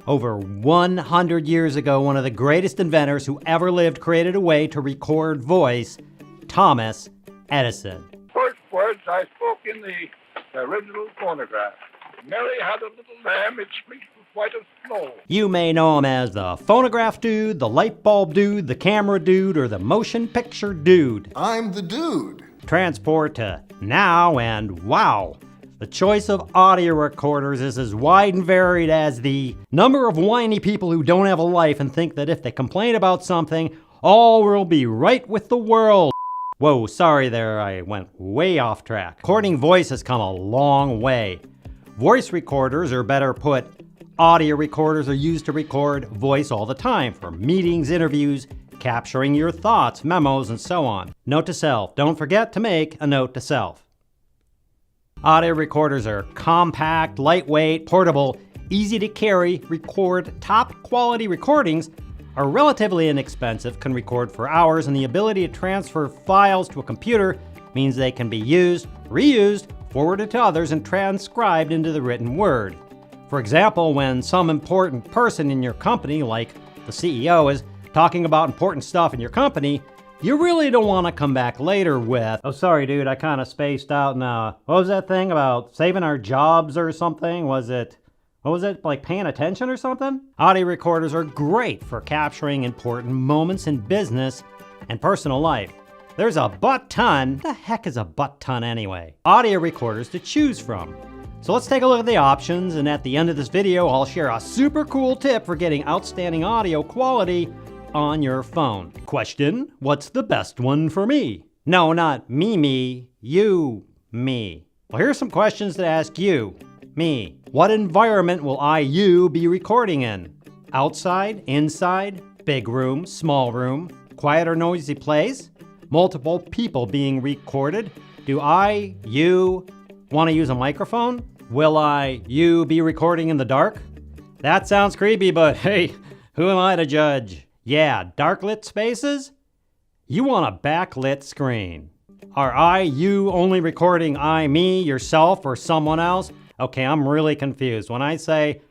Over 100 years ago, one of the greatest inventors who ever lived created a way to record voice, Thomas Edison. First words I spoke in the original phonograph. Mary had a little lamb, its fleece was white as snow. You may know him as the phonograph dude, the light bulb dude, the camera dude, or the motion picture dude. I'm the dude. Transport to now and wow. The choice of audio recorders is as wide and varied as the number of whiny people who don't have a life and think that if they complain about something, all will be right with the world. Whoa, sorry there, I went way off track. Recording voice has come a long way. Voice recorders, or better put, audio recorders, are used to record voice all the time for meetings, interviews, capturing your thoughts, memos, and so on. Note to self, don't forget to make a note to self. Audio recorders are compact, lightweight, portable, easy to carry, record top quality recordings, are relatively inexpensive, can record for hours, and the ability to transfer files to a computer means they can be used, reused, forwarded to others, and transcribed into the written word. For example, when some important person in your company, like the CEO, is talking about important stuff in your company, you really don't want to come back later with, "Oh, sorry, dude, I kind of spaced out now. What was that thing about saving our jobs or something? What was it, like paying attention or something?" Audio recorders are great for capturing important moments in business and personal life. There's a butt-ton. The heck is a butt-ton anyway? Audio recorders to choose from. So let's take a look at the options, and at the end of this video, I'll share a super cool tip for getting outstanding audio quality on your phone. Question, what's the best one for me? No, not me, you, me. Well, here's some questions to ask you, me. What environment will you be recording in? Outside, inside, big room, small room, quiet or noisy place? Multiple people being recorded? Do you want to use a microphone? Will you be recording in the dark? That sounds creepy, but hey, who am I to judge? Yeah, dark lit spaces? You want a backlit screen. Are you only recording me, yourself, or someone else? Okay, I'm really confused. When I say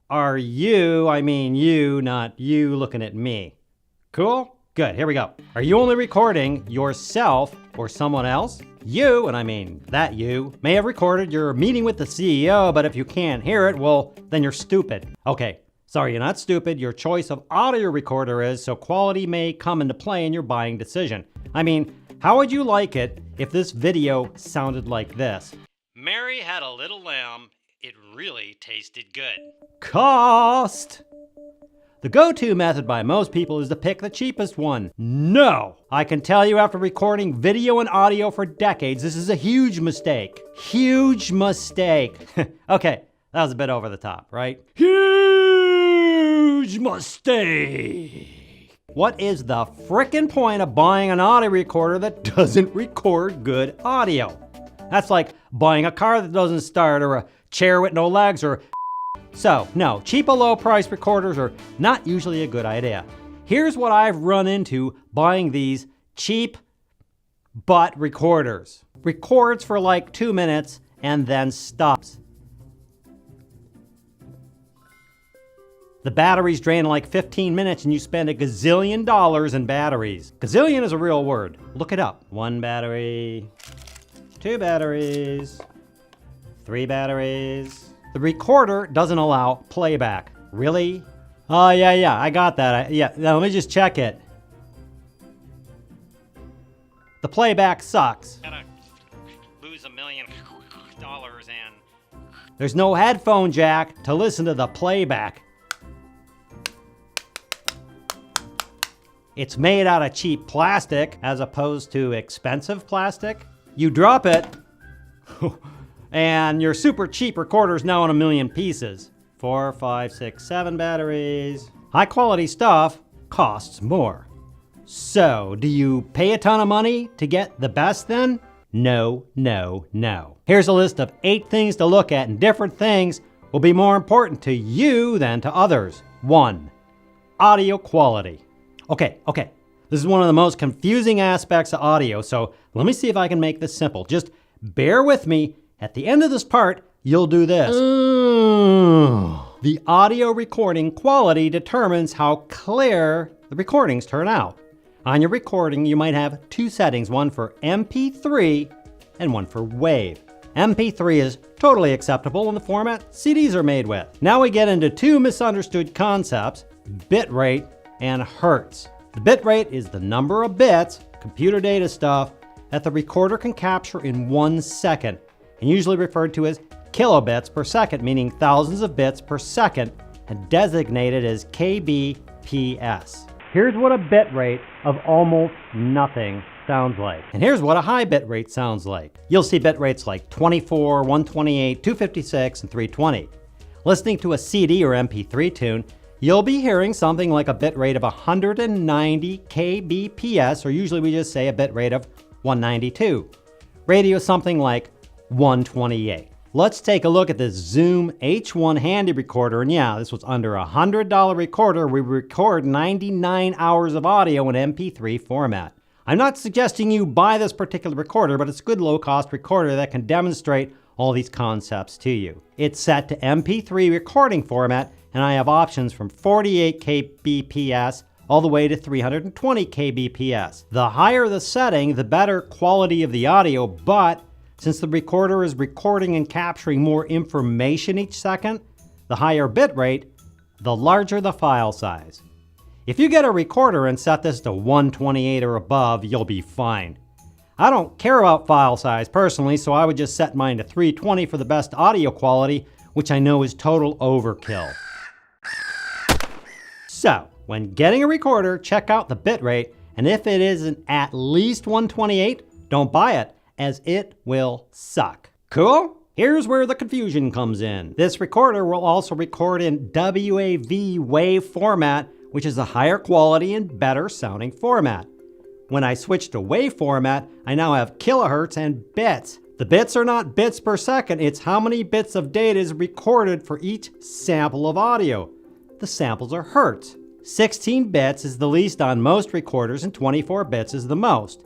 are you, I mean you, not you looking at me. Cool? Good, here we go. Are you only recording yourself or someone else? You, and I mean that you, may have recorded your meeting with the CEO, but if you can't hear it, well, then you're stupid. Okay, sorry, you're not stupid. Your choice of audio recorder is, so quality may come into play in your buying decision. I mean, how would you like it if this video sounded like this? Mary had a little lamb. It really tasted good. Cost! The go-to method by most people is to pick the cheapest one. No! I can tell you after recording video and audio for decades, this is a huge mistake. Huge mistake. Okay, that was a bit over the top, right? Huge mistake! What is the frickin' point of buying an audio recorder that doesn't record good audio? That's like buying a car that doesn't start, or a chair with no legs, or so, no, cheap or low-priced recorders are not usually a good idea. Here's what I've run into buying these cheap butt recorders. Records for like 2 minutes and then stops. The batteries drain in like 15 minutes and you spend $1 gazillion in batteries. Gazillion is a real word. Look it up. 1 battery, 2 batteries, 3 batteries. The recorder doesn't allow playback. Really? Oh, yeah, I got that. Let me just check it. The playback sucks. Gotta lose $1 million and there's no headphone jack to listen to the playback. It's made out of cheap plastic as opposed to expensive plastic. You drop it, and your super cheap recorder's now in 1 million pieces. 4, 5, 6, 7 batteries. High quality stuff costs more. So, do you pay a ton of money to get the best then? No. Here's a list of 8 things to look at, and different things will be more important to you than to others. 1, audio quality. Okay. This is one of the most confusing aspects of audio, so let me see if I can make this simple. Just bear with me. At the end of this part, you'll do this. The audio recording quality determines how clear the recordings turn out. On your recording, you might have two settings, one for MP3 and one for WAV. MP3 is totally acceptable in the format CDs are made with. Now we get into two misunderstood concepts, bitrate and hertz. The bitrate is the number of bits, computer data stuff, that the recorder can capture in 1 second, and usually referred to as kilobits per second, meaning thousands of bits per second, and designated as kbps. Here's what a bit rate of almost nothing sounds like. And here's what a high bit rate sounds like. You'll see bit rates like 24, 128, 256, and 320. Listening to a CD or MP3 tune, you'll be hearing something like a bit rate of 190 kbps, or usually we just say a bit rate of 192. Radio something like 128. Let's take a look at this Zoom H1 handy recorder, and yeah, this was under a $100 recorder. We record 99 hours of audio in MP3 format. I'm not suggesting you buy this particular recorder, but it's a good low-cost recorder that can demonstrate all these concepts to you. It's set to MP3 recording format, and I have options from 48 kbps all the way to 320 kbps. The higher the setting, the better quality of the audio, but since the recorder is recording and capturing more information each second, the higher bit rate, the larger the file size. If you get a recorder and set this to 128 or above, you'll be fine. I don't care about file size personally, so I would just set mine to 320 for the best audio quality, which I know is total overkill. So, when getting a recorder, check out the bitrate, and if it isn't at least 128, don't buy it, as it will suck. Cool? Here's where the confusion comes in. This recorder will also record in WAV format, which is a higher quality and better sounding format. When I switch to WAV format, I now have kilohertz and bits. The bits are not bits per second, it's how many bits of data is recorded for each sample of audio. The samples are hertz. 16 bits is the least on most recorders and 24 bits is the most.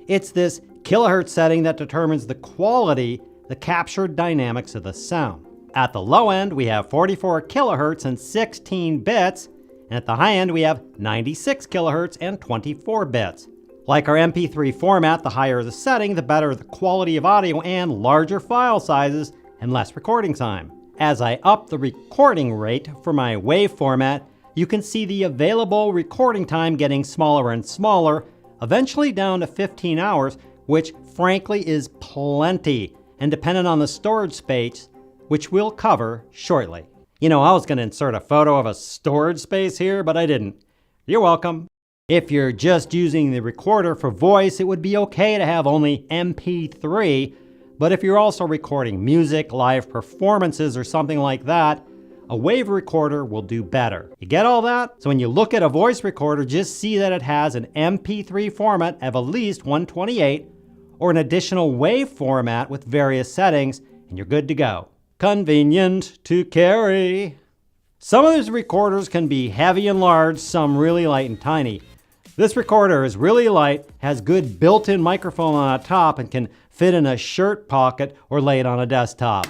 It's this kilohertz setting that determines the quality, the captured dynamics of the sound. At the low end, we have 44 kilohertz and 16 bits, and at the high end, we have 96 kilohertz and 24 bits. Like our MP3 format, the higher the setting, the better the quality of audio and larger file sizes and less recording time. As I up the recording rate for my WAV format, you can see the available recording time getting smaller and smaller, eventually down to 15 hours, which frankly is plenty and dependent on the storage space, which we'll cover shortly. You know, I was going to insert a photo of a storage space here, but I didn't. You're welcome. If you're just using the recorder for voice, it would be okay to have only MP3, but if you're also recording music, live performances, or something like that, a WAV recorder will do better. You get all that? So when you look at a voice recorder, just see that it has an MP3 format of at least 128, or an additional WAV format with various settings, and you're good to go. Convenient to carry. Some of these recorders can be heavy and large, some really light and tiny. This recorder is really light, has good built-in microphone on the top, and can fit in a shirt pocket or lay it on a desktop.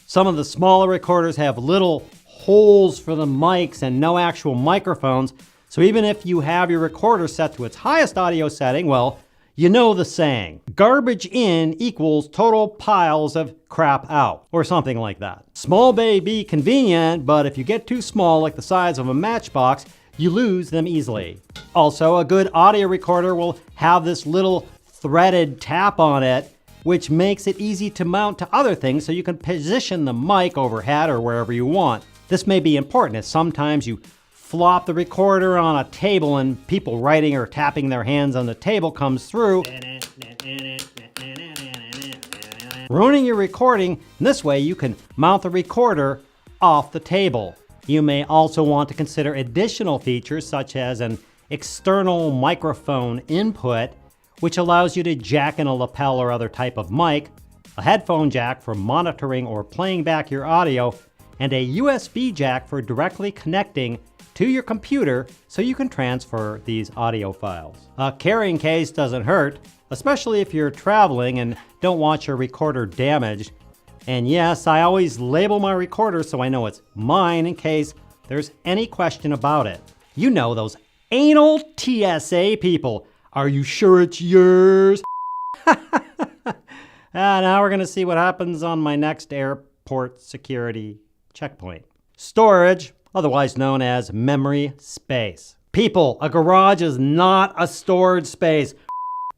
Some of the smaller recorders have little holes for the mics and no actual microphones, so even if you have your recorder set to its highest audio setting, well, you know the saying, garbage in equals total piles of crap out, or something like that. Small may be convenient, but if you get too small, like the size of a matchbox, you lose them easily. Also, a good audio recorder will have this little threaded tap on it, which makes it easy to mount to other things so you can position the mic overhead or wherever you want. This may be important as sometimes you flop the recorder on a table and people writing or tapping their hands on the table comes through, ruining your recording. This way you can mount the recorder off the table. You may also want to consider additional features such as an external microphone input, which allows you to jack in a lapel or other type of mic, a headphone jack for monitoring or playing back your audio, and a USB jack for directly connecting to your computer so you can transfer these audio files. A carrying case doesn't hurt, especially if you're traveling and don't want your recorder damaged. And yes, I always label my recorder so I know it's mine in case there's any question about it. You know those anal TSA people. Are you sure it's yours? Now we're going to see what happens on my next airport security checkpoint. Storage, otherwise known as memory space. People, a garage is not a storage space.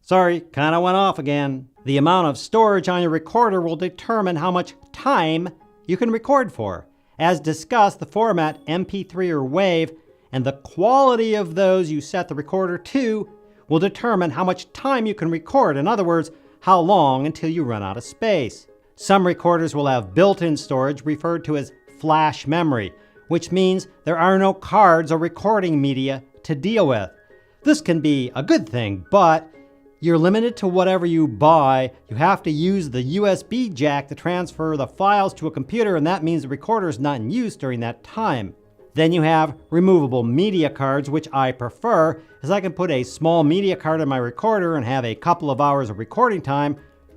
Sorry, kind of went off again. The amount of storage on your recorder will determine how much time you can record for. As discussed, the format MP3 or WAV and the quality of those you set the recorder to will determine how much time you can record. In other words, how long until you run out of space. Some recorders will have built-in storage referred to as flash memory, which means there are no cards or recording media to deal with. This can be a good thing, but you're limited to whatever you buy. You have to use the USB jack to transfer the files to a computer, and that means the recorder is not in use during that time. Then you have removable media cards, which I prefer, as I can put a small media card in my recorder and have a couple of hours of recording time,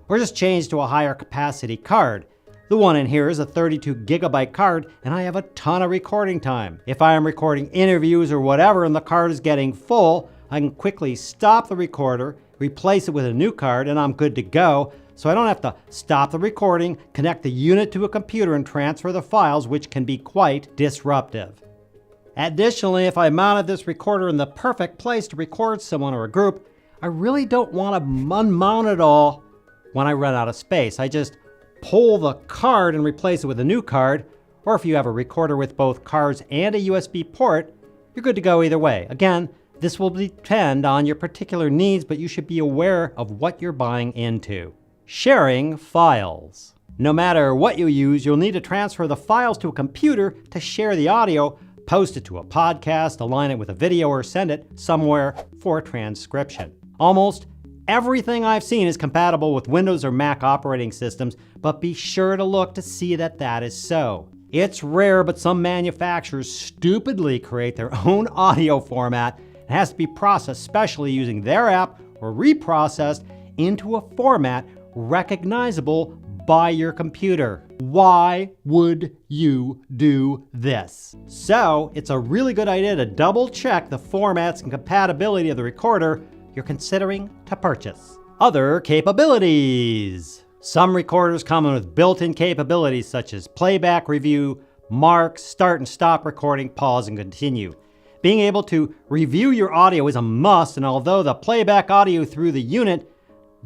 or just change to a higher capacity card. The one in here is a 32 gigabyte card, and I have a ton of recording time. If I am recording interviews or whatever and the card is getting full, I can quickly stop the recorder, replace it with a new card, and I'm good to go, so I don't have to stop the recording, connect the unit to a computer, and transfer the files, which can be quite disruptive. Additionally, if I mounted this recorder in the perfect place to record someone or a group, I really don't want to unmount it all when I run out of space. I just pull the card and replace it with a new card, or if you have a recorder with both cards and a USB port, you're good to go either way. Again, this will depend on your particular needs, but you should be aware of what you're buying into. Sharing files. No matter what you use, you'll need to transfer the files to a computer to share the audio, post it to a podcast, align it with a video, or send it somewhere for transcription. Almost everything I've seen is compatible with Windows or Mac operating systems, but be sure to look to see that that is so. It's rare, but some manufacturers stupidly create their own audio format. It has to be processed specially using their app or reprocessed into a format recognizable by your computer. Why would you do this? So it's a really good idea to double check the formats and compatibility of the recorder you're considering to purchase. Other capabilities. Some recorders come with built-in capabilities such as playback review, marks, start and stop recording, pause and continue. Being able to review your audio is a must, and although the playback audio through the unit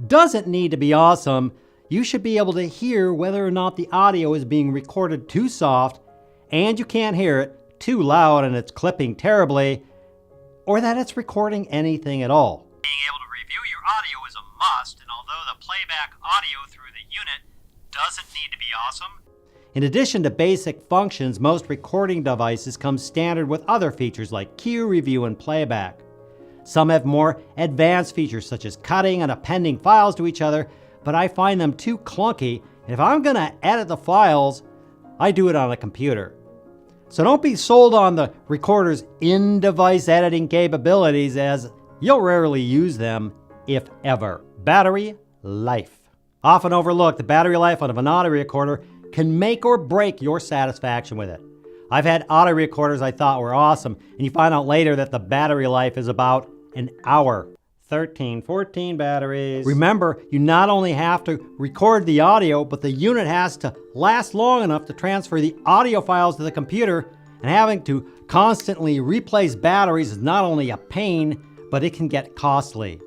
doesn't need to be awesome, you should be able to hear whether or not the audio is being recorded too soft, and you can't hear it too loud and it's clipping terribly, or that it's recording anything at all. Being able to review your audio is a must, and although the playback audio through the unit doesn't need to be awesome. In addition to basic functions, most recording devices come standard with other features like cue, review, and playback. Some have more advanced features such as cutting and appending files to each other, but I find them too clunky, and if I'm going to edit the files, I do it on a computer. So don't be sold on the recorder's in-device editing capabilities, as you'll rarely use them, if ever. Battery life. Often overlooked, the battery life on an audio recorder can make or break your satisfaction with it. I've had audio recorders I thought were awesome, and you find out later that the battery life is about an hour. 13, 14 batteries. Remember, you not only have to record the audio, but the unit has to last long enough to transfer the audio files to the computer, and having to constantly replace batteries is not only a pain, but it can get costly.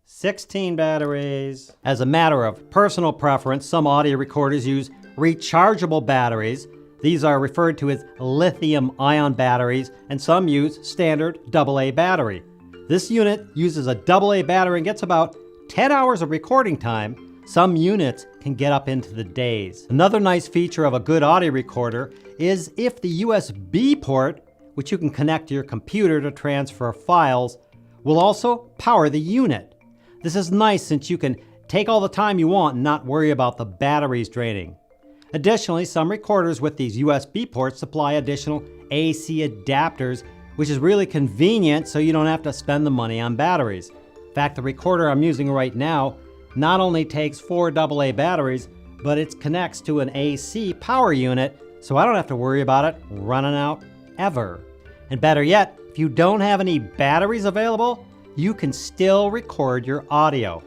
16 batteries. As a matter of personal preference, some audio recorders use rechargeable batteries. These are referred to as lithium-ion batteries, and some use standard AA battery. This unit uses a AA battery and gets about 10 hours of recording time. Some units can get up into the days. Another nice feature of a good audio recorder is if the USB port, which you can connect to your computer to transfer files, will also power the unit. This is nice since you can take all the time you want and not worry about the batteries draining. Additionally, some recorders with these USB ports supply additional AC adapters, which is really convenient so you don't have to spend the money on batteries. In fact, the recorder I'm using right now not only takes 4 AA batteries, but it connects to an AC power unit, so I don't have to worry about it running out ever. And better yet, if you don't have any batteries available, you can still record your audio.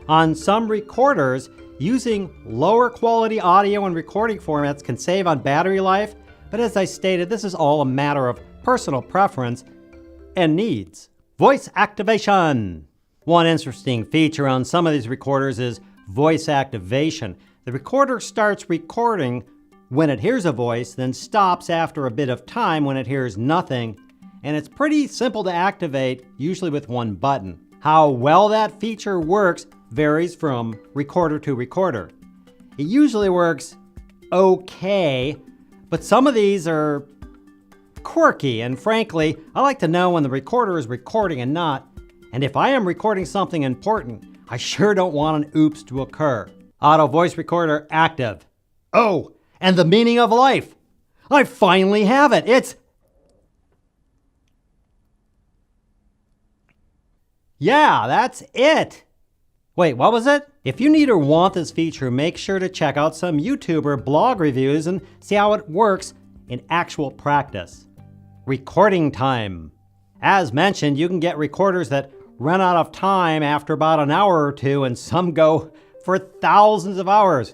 On some recorders, using lower quality audio and recording formats can save on battery life, but as I stated, this is all a matter of personal preference and needs. Voice activation. One interesting feature on some of these recorders is voice activation. The recorder starts recording when it hears a voice, then stops after a bit of time when it hears nothing, and it's pretty simple to activate, usually with one button. How well that feature works varies from recorder to recorder. It usually works okay, but some of these are quirky, and frankly, I like to know when the recorder is recording and not, and if I am recording something important, I sure don't want an oops to occur. Auto voice recorder active. Oh, and the meaning of life. I finally have it. It's... Yeah, that's it. Wait, what was it? If you need or want this feature, make sure to check out some YouTuber blog reviews and see how it works in actual practice. Recording time. As mentioned, you can get recorders that run out of time after about an hour or two, and some go for thousands of hours.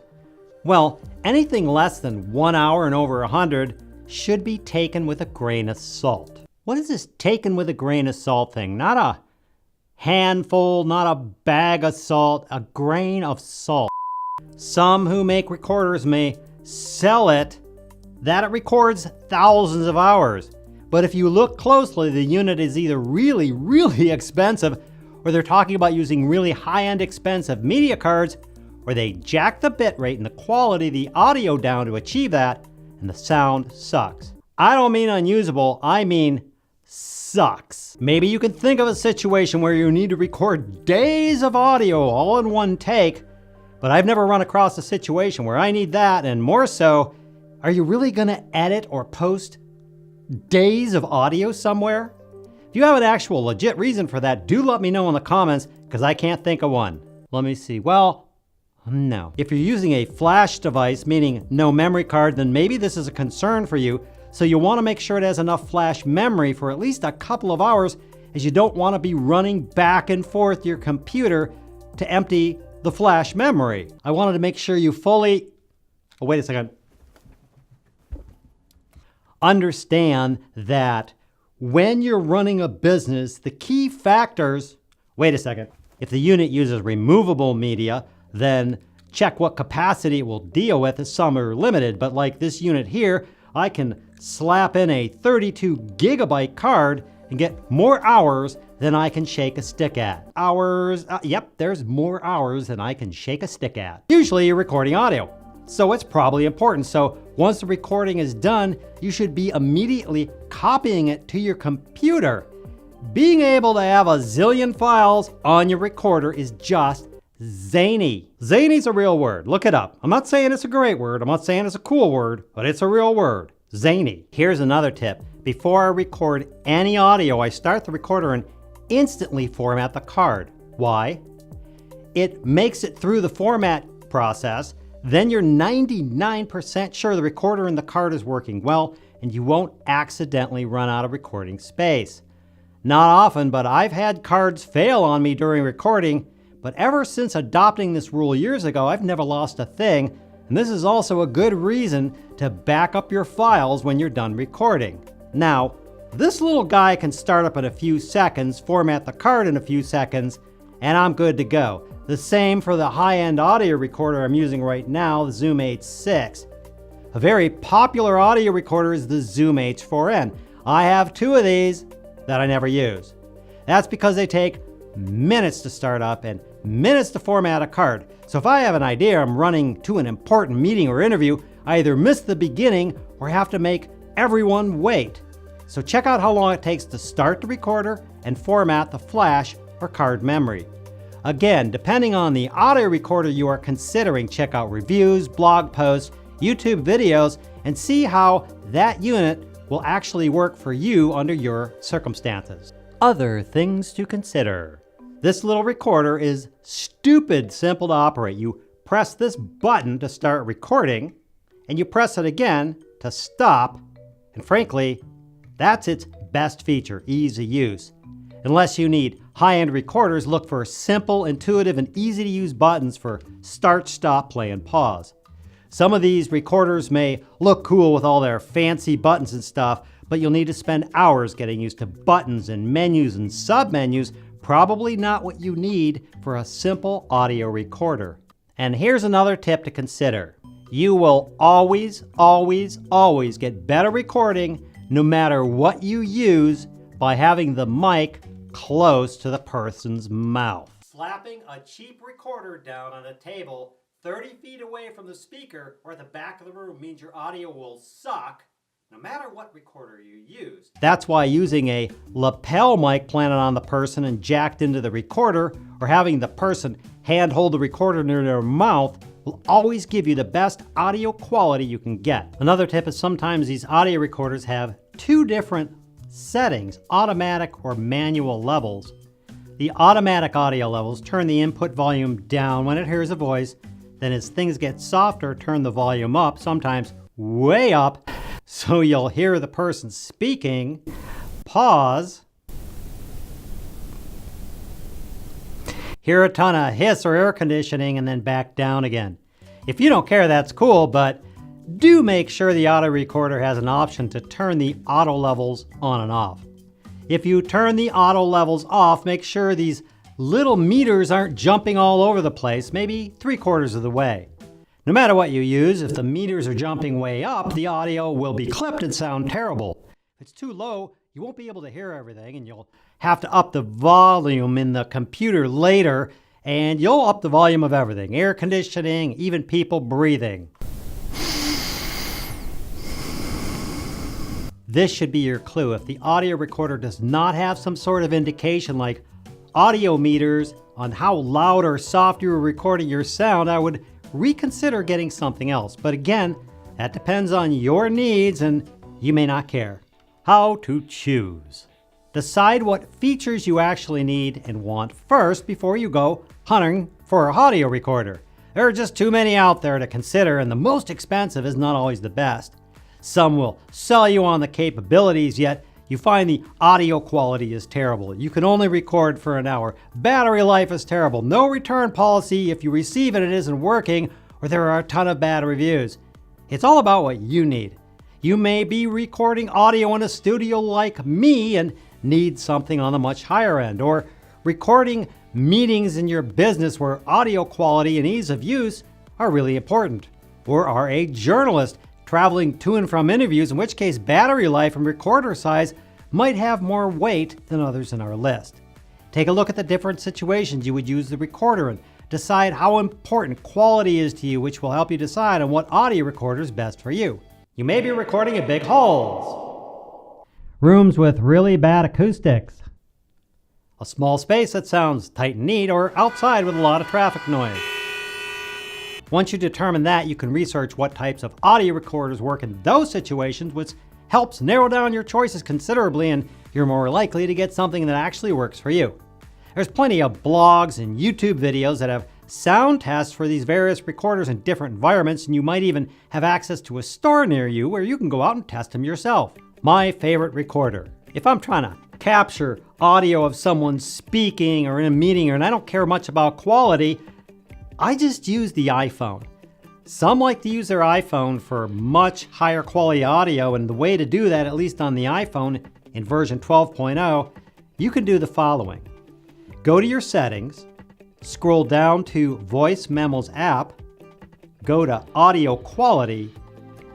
Well, anything less than 1 hour and over 100 should be taken with a grain of salt. What is this taken with a grain of salt thing? Not a handful, not a bag of salt, a grain of salt. Some who make recorders may sell it that it records thousands of hours. But if you look closely, the unit is either really, really expensive, or they're talking about using really high-end expensive media cards, or they jack the bit rate and the quality of the audio down to achieve that, and the sound sucks. I don't mean unusable, I mean sucks. Maybe you can think of a situation where you need to record days of audio all in one take, but I've never run across a situation where I need that, and more so, are you really gonna edit or post days of audio somewhere? If you have an actual legit reason for that, do let me know in the comments, because I can't think of one. Let me see. Well, no. If you're using a flash device, meaning no memory card, then maybe this is a concern for you, so you want to make sure it has enough flash memory for at least a couple of hours, as you don't want to be running back and forth your computer to empty the flash memory. I wanted to make sure you fully... Oh, wait a second. Understand that when you're running a business, the key factors... Wait a second. If the unit uses removable media, then check what capacity it will deal with, as some are limited. But like this unit here, I can slap in a 32 gigabyte card and get more hours than I can shake a stick at. Hours, yep, there's more hours than I can shake a stick at. Usually you're recording audio, so it's probably important. So once the recording is done, you should be immediately copying it to your computer. Being able to have a zillion files on your recorder is just zany. Zany's a real word. Look it up. I'm not saying it's a great word. I'm not saying it's a cool word, but it's a real word. Zany. Here's another tip. Before I record any audio, I start the recorder and instantly format the card. Why? It makes it through the format process. Then you're 99% sure the recorder and the card is working well, and you won't accidentally run out of recording space. Not often, but I've had cards fail on me during recording, but ever since adopting this rule years ago, I've never lost a thing, and this is also a good reason to back up your files when you're done recording. Now, this little guy can start up in a few seconds, format the card in a few seconds, and I'm good to go. The same for the high-end audio recorder I'm using right now, the Zoom H6. A very popular audio recorder is the Zoom H4n. I have two of these that I never use. That's because they take minutes to start up and minutes to format a card. So if I have an idea I'm running to an important meeting or interview, I either miss the beginning or have to make everyone wait. So check out how long it takes to start the recorder and format the flash or card memory. Again, depending on the audio recorder you are considering, check out reviews, blog posts, YouTube videos, and see how that unit will actually work for you under your circumstances. Other things to consider. This little recorder is stupid simple to operate. You press this button to start recording, and you press it again to stop, and frankly, that's its best feature, ease of use. Unless you need high-end recorders, look for simple, intuitive, and easy-to-use buttons for start, stop, play, and pause. Some of these recorders may look cool with all their fancy buttons and stuff, but you'll need to spend hours getting used to buttons and menus and sub-menus, probably not what you need for a simple audio recorder. And here's another tip to consider. You will always, always, always get better recording no matter what you use by having the mic close to the person's mouth. Slapping a cheap recorder down on a table 30 feet away from the speaker or at the back of the room means your audio will suck no matter what recorder you use. That's why using a lapel mic planted on the person and jacked into the recorder, or having the person hand hold the recorder near their mouth, will always give you the best audio quality you can get. Another tip is sometimes these audio recorders have two different settings, automatic or manual levels. The automatic audio levels turn the input volume down when it hears a voice, then as things get softer, turn the volume up, sometimes way up, so you'll hear the person speaking, pause, hear a ton of hiss or air conditioning, and then back down again. If you don't care, that's cool, but do make sure the auto recorder has an option to turn the auto levels on and off. If you turn the auto levels off, make sure these little meters aren't jumping all over the place, maybe 3/4 of the way. No matter what you use, if the meters are jumping way up, the audio will be clipped and sound terrible. If it's too low, you won't be able to hear everything, and you'll have to up the volume in the computer later, and you'll up the volume of everything, air conditioning, even people breathing. This should be your clue. If the audio recorder does not have some sort of indication like audio meters on how loud or soft you are recording your sound, I would reconsider getting something else. But again, that depends on your needs and you may not care. How to choose. Decide what features you actually need and want first before you go hunting for an audio recorder. There are just too many out there to consider, and the most expensive is not always the best. Some will sell you on the capabilities, yet you find the audio quality is terrible. You can only record for an hour. Battery life is terrible. No return policy if you receive it, it isn't working, or there are a ton of bad reviews. It's all about what you need. You may be recording audio in a studio like me and need something on the much higher end, or recording meetings in your business where audio quality and ease of use are really important, or are a journalist traveling to and from interviews, in which case battery life and recorder size might have more weight than others in our list. Take a look at the different situations you would use the recorder and decide how important quality is to you, which will help you decide on what audio recorder is best for you. You may be recording in big halls, rooms with really bad acoustics, a small space that sounds tight and neat, or outside with a lot of traffic noise. Once you determine that, you can research what types of audio recorders work in those situations, which helps narrow down your choices considerably, and you're more likely to get something that actually works for you. There's plenty of blogs and YouTube videos that have sound tests for these various recorders in different environments, and you might even have access to a store near you where you can go out and test them yourself. My favorite recorder. If I'm trying to capture audio of someone speaking or in a meeting, and I don't care much about quality, I just use the iPhone. Some like to use their iPhone for much higher quality audio, and the way to do that, at least on the iPhone in version 12.0, you can do the following. Go to your settings, scroll down to Voice Memos app, go to Audio Quality,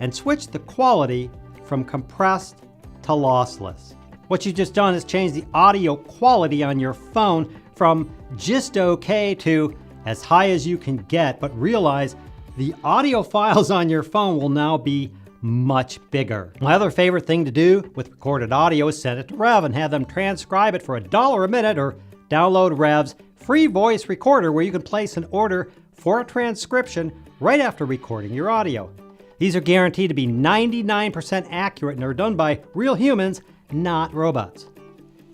and switch the quality from compressed to lossless. What you've just done is change the audio quality on your phone from just okay to as high as you can get, but realize the audio files on your phone will now be much bigger. My other favorite thing to do with recorded audio is send it to Rev and have them transcribe it for $1 a minute, or download Rev's free voice recorder where you can place an order for a transcription right after recording your audio. These are guaranteed to be 99% accurate and are done by real humans, not robots.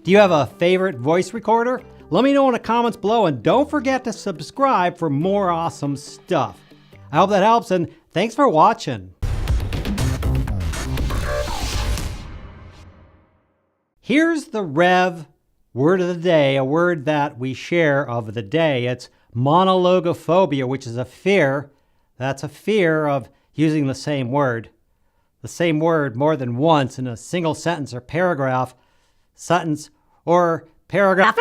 Do you have a favorite voice recorder? Let me know in the comments below, and don't forget to subscribe for more awesome stuff. I hope that helps, and thanks for watching. Here's the Rev word of the day, a word that we share of the day. It's monologophobia, which is a fear. That's a fear of using the same word more than once in a single sentence or paragraph, or paragraph.